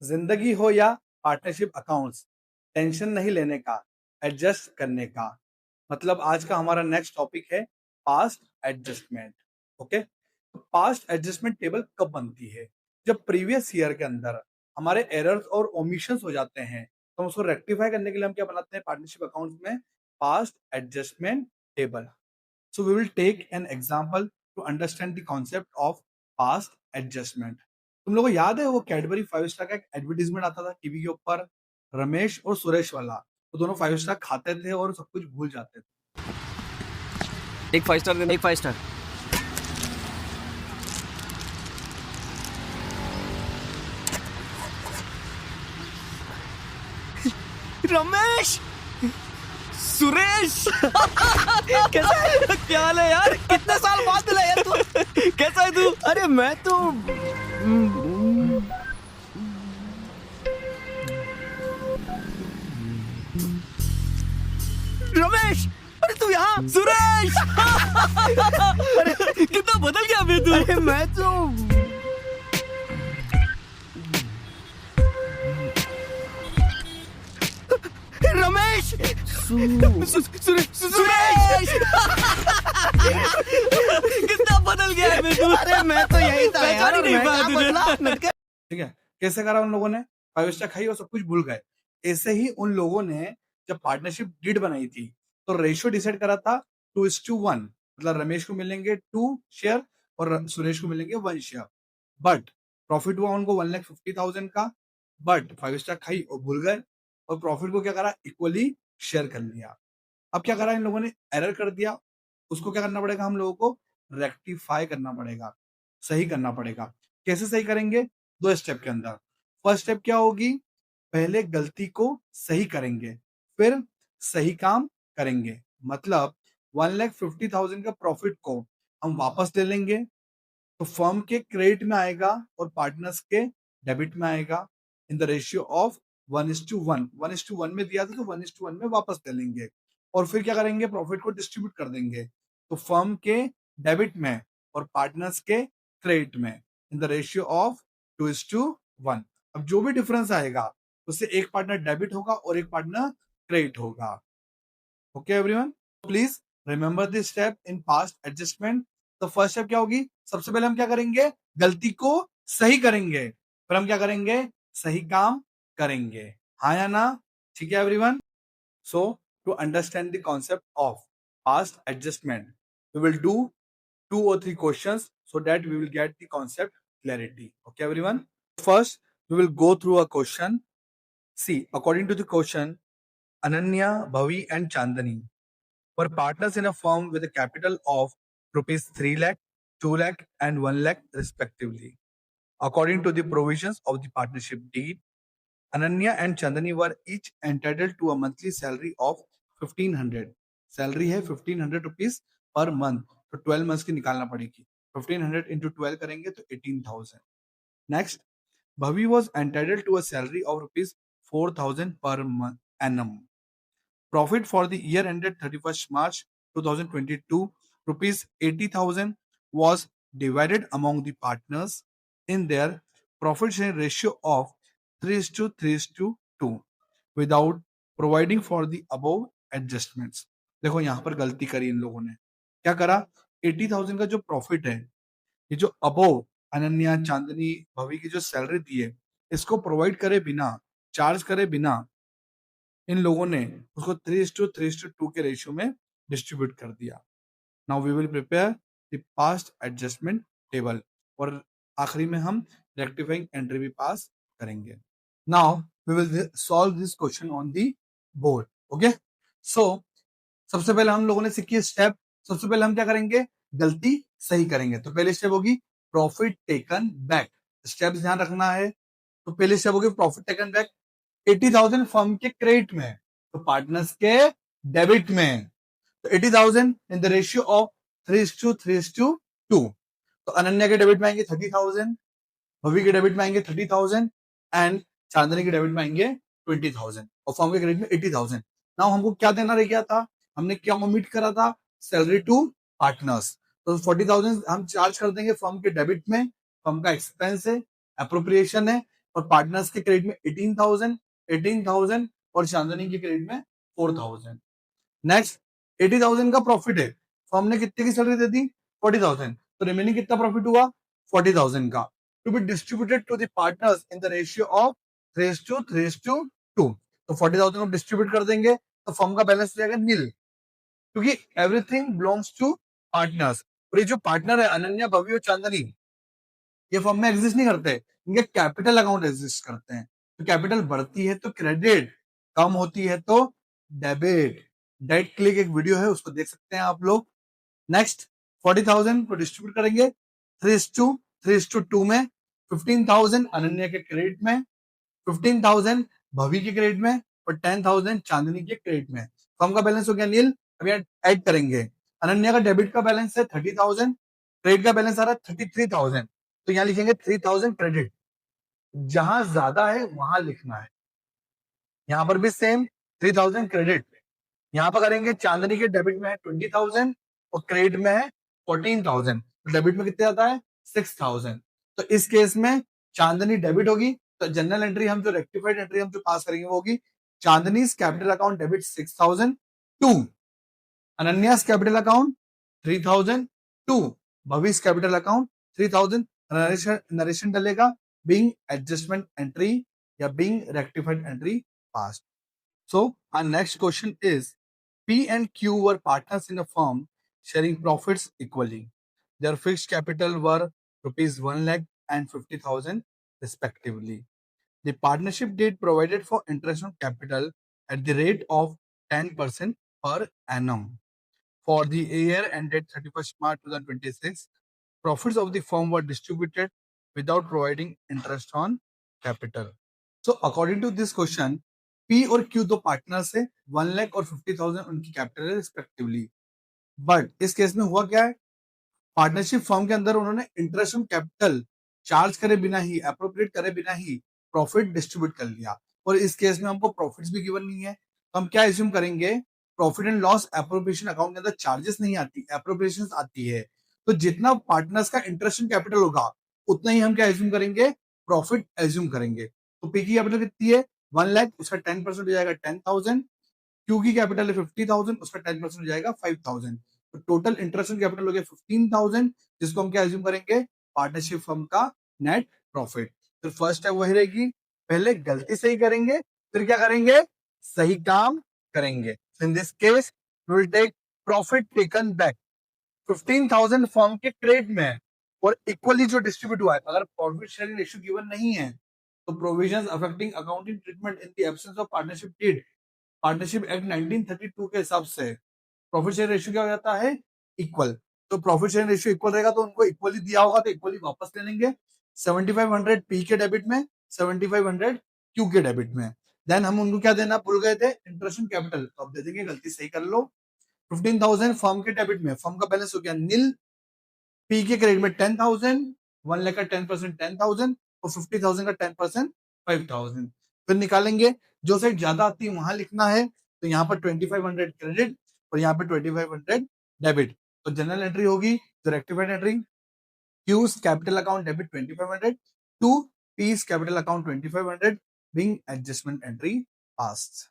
जिंदगी हो या पार्टनरशिप अकाउंट्स, टेंशन नहीं लेने का, एडजस्ट करने का। मतलब आज का हमारा नेक्स्ट टॉपिक है पास्ट एडजस्टमेंट। ओके, तो पास्ट एडजस्टमेंट टेबल कब बनती है? जब प्रीवियस ईयर के अंदर हमारे एरर्स और ओमिशंस हो जाते हैं, तो हम उसको रेक्टिफाई करने के लिए हम क्या बनाते हैं पार्टनरशिप अकाउंट्स में? Past adjustment table. So we will take an example to understand the concept of past adjustment. तुम लोगों को याद है वो कैडबरी 5 स्टार का एक एडवर्टीजमेंट आता था टीवी के ऊपर, रमेश और सुरेश वाला। तो दोनों 5 स्टार खाते थे और सब कुछ भूल जाते थे। एक 5 स्टार देना, एक 5 स्टार। रमेश, सुरेश कैसा है? क्या हाल है यार? कितने साल बाद मिला यार तू। कैसा है तू? अरे मैं तो रमेश, अरे तू यहाँ? सुरेश अरे कितना बदल गया अभी तू। अरे मैं तो रमेश, सुरेश कितना बदल गया है तू। अरे मैं तो यही था यार, नहीं पाया। ठीक है, कैसे करा उन लोगों ने? 5 स्टार खाई और सब कुछ भूल गए। ऐसे ही उन लोगों ने जब पार्टनरशिप डीड बनाई थी तो रेशियो डिसाइड करा था 2:1। मतलब रमेश को मिलेंगे 2 शेयर और सुरेश को मिलेंगे 1 शेयर। बट प्रॉफिट हुआ उनको 1,50,000 का, बट 5 स्टार खाई और भूल गए और प्रॉफिट को क्या करा? इक्वली शेयर कर लिया। अब क्या करा इन लोगों ने? एरर कर दिया। उसको क्या करना पड़ेगा? हम लोगों को रेक्टिफाई करना पड़ेगा, सही करना पड़ेगा। कैसे सही करेंगे? 2 स्टेप के अंदर। फर्स्ट स्टेप क्या होगी? पहले गलती को सही करेंगे, फिर सही काम करेंगे। मतलब 1,50,000 का प्रॉफिट को हम वापस ले लेंगे, तो फर्म के क्रेडिट में आएगा और पार्टनर्स के डेबिट में आएगा इन द रेशियो ऑफ 1:1। 1:1 में दिया था तो 1:1 में वापस ले लेंगे और फिर क्या करेंगे? प्रॉफिट को डिस्ट्रीब्यूट कर देंगे, तो फर्म के डेबिट में और पार्टनर्स के क्रेडिट में इन द रेशियो ऑफ 2:1। अब जो भी डिफरेंस आएगा उससे एक पार्टनर डेबिट होगा और एक पार्टनर क्रेडिट होगा। Okay everyone, please remember this step in past adjustment. तो फर्स्ट स्टेप क्या होगी? सबसे पहले हम क्या करेंगे? गलती को सही करेंगे, फिर हम क्या करेंगे? सही काम करेंगे। हाँ या ना? ठीक है everyone. So to understand the concept of past adjustment we will do 2 or 3 questions so that we will get the concept clarity. Okay everyone, first we will go through a question. See, according to the question, Ananya, Bhavi and Chandani were partners in a firm with a capital of rupees 3 lakh, 2 lakh and 1 lakh respectively. According to the provisions of the partnership deed, Ananya and Chandani were each entitled to a monthly salary of 1500. Salary है 1500 rupees per month, तो 12 months की निकालना पड़ेगी। 1500 into 12 करेंगे तो 18,000। Next, Bhavi was entitled to a salary of rupees 4,000 per month annum. Profit for the year ended 31st March 2022, rupees 80,000 was divided among the partners in their profit sharing ratio of 3:3:2 without providing for the above adjustments. देखो यहाँ पर गलती करी इन लोगों ने। क्या करा? 80,000 का जो प्रॉफिट है, ये जो अबोव अनन्या, चांदनी, भवी की जो सैलरी दी है, इसको प्रोवाइड करे बिना, चार्ज करे बिना इन लोगों ने उसको 3:3:2 के रेशियो में डिस्ट्रीब्यूट कर दिया। Now we will prepare the past adjustment table और आखिरी में हम रेक्टिफाइंग एंट्री भी पास करेंगे। Now we will solve this question on the board. Okay, so सबसे पहले हम लोगों ने सीखी स्टेप। सबसे पहले हम क्या करेंगे? गलती सही करेंगे। तो पहली स्टेप होगी प्रॉफिट टेकन बैक। स्टेप ध्यान रखना है। तो पहली स्टेप होगी प्रॉफिट टेकन बैक। 80,000 फर्म के क्रेडिट में, तो पार्टनर्स के डेबिट में, तो 80,000 इन द रेशियो ऑफ 3:3:2। तो अनन्या के डेबिट में आएंगे 30,000, भवी के डेबिट में आएंगे 30,000 एंड चांदनी के डेबिट में आएंगे 20,000 और फर्म के क्रेडिट में 80,000। नाउ हमको क्या देना रह गया था? हमने क्या ओमिट करा था? Salary to partners. तो 40,000 हम चार्ज कर देंगे फर्म के डेबिट में, फर्म का एक्सपेंस है, अप्रोप्रिएशन है, और पार्टनर्स के क्रेडिट में 18,000 और चांदनी के क्रेडिट में 4,000। नेक्स्ट 80,000 का प्रॉफिट है, फर्म ने कितने की सैलरी दे दी 40,000, तो रिमेनिंग कितना प्रॉफिट हुआ 40,000 का, to be distributed to the partners in the ratio of 3:2। तो 40,000 को डिस्ट्रीब्यूट कर देंगे तो फर्म का बैलेंस हो जाएगा नील, क्योंकि एवरीथिंग बिलोंग्स टू पार्टनर्स। और ये जो पार्टनर है अनन्या, भव्य और चांदनी, ये फर्म में एग्जिस्ट नहीं करते, इनके कैपिटल अकाउंट एग्जिस्ट करते हैं। तो कैपिटल बढ़ती है तो क्रेडिट, कम होती है तो डेबिट। डेट क्लिक एक वीडियो है, उसको देख सकते हैं आप लोग। नेक्स्ट 40,000 को डिस्ट्रीब्यूट करेंगे 3:2 में। 15,000 अनन्या के क्रेडिट में, 15,000 भवी के क्रेडिट में और 10,000 चांदनी के क्रेडिट में। फर्म का बैलेंस हो गया नील। अब यहाँ ऐड करेंगे, अनन्या का डेबिट का बैलेंस है 30,000, क्रेडिट का बैलेंस आ रहा है 33,000, तो यहाँ लिखेंगे 3,000 क्रेडिट। जहां ज्यादा है वहां लिखना है, यहाँ पर भी सेम 3,000 क्रेडिट। यहाँ पर करेंगे चांदनी के डेबिट में है 20,000 और क्रेडिट में है 14,000, तो डेबिट में कितने आता है 6,000। तो इस केस में चांदनी डेबिट होगी, तो जनरल एंट्री हम जो रेक्टिफाइड एंट्री हम जो पास करेंगे वो होगी Chandni's capital account debit 6,000 to Ananya's capital account 3,000 to Bhavishya capital account 3,000। Narration डलेगा बीइंग एडजस्टमेंट एंट्री या being rectified entry pass. So our next question is, P and Q were partners in a firm sharing profits equally. Their fixed capital were rupees 1 lakh and 50,000 respectively. The partnership deed provided for interest on capital at the rate of 10% per annum. For the year ended 31st March 2026, profits of the firm were distributed without providing interest on capital. So according to this question, P और Q दो partners है, 1 लाख और 50,000 उनकी capital है respectively. But इस case में हुआ क्या है, पार्टनरशिप फर्म के अंदर उन्होंने इंटरेस्ट ऑन कैपिटल चार्ज करे बिना ही, अप्रोप्रिएट करे बिना ही प्रॉफिट डिस्ट्रीब्यूट कर लिया। और इस केस में हमको प्रॉफिट्स भी गिवन नहीं है, तो हम क्या एज्यूम करेंगे, profit and loss appropriation account के अंदर चार्जेस नहीं आती, एप्रोप्रिएशन आती है। तो जितना पार्टनर्स का इंटरेस्ट ऑन कैपिटल होगा उतना ही हम क्या एज्यूम करेंगे, प्रॉफिट एज्यूम करेंगे। तो पी की कैपिटल कितनी है 1 लाख, उसका 10% हो जाएगा 10,000। क्यू की कैपिटल है 50,000, उसका 10% हो जाएगा 5,000। तो टोटल इंटरेस्ट ऑन कैपिटल हो गया 15,000, जिसको हम क्या एज्यूम करेंगे, पार्टनरशिप फर्म का नेट प्रॉफिट। तो फर्स्ट स्टेप वही रहेगी, पहले गलती सही करेंगे फिर क्या करेंगे, सही काम करेंगे। In this case we will take profit taken back 15,000 firm के क्रेडिट में है और इक्वली जो डिस्ट्रीब्यूट हुआ है। अगर प्रॉफिट शेयरिंग रेशियो गिवन नहीं है तो provisions affecting accounting treatment in the absence of partnership deed, partnership act 1932 के हिसाब से प्रॉफिट शेयर रेशियो क्या हो जाता है, इक्वल। तो प्रॉफिट शेयर रेशियो इक्वल रहेगा तो उनको इक्वली दिया होगा तो इक्वली वापस ले लेंगे। 7,500 पी के डेबिट में, 7,500 क्यू के डेबिट में। देन हम उनको क्या देना भूल गए थे, इंटरेस्ट ऑन कैपिटल, तो अब दे देंगे, गलती सही कर लो। 15,000 फर्म के डेबिट में, फर्म का बैलेंस हो गया नील। पी के क्रेडिट में 10,000, 1 लाख का 10% 10,000 और 50,000 का 10% 5,000। फिर निकालेंगे, जो साइड ज्यादा आती है वहां लिखना है, तो यहाँ पर 2,500 क्रेडिट और यहाँ पे 2,500 डेबिट। तो जनरल एंट्री होगी जो rectified entry, cues capital account debit 2,500 to piece capital account 2,500 being adjustment entry past.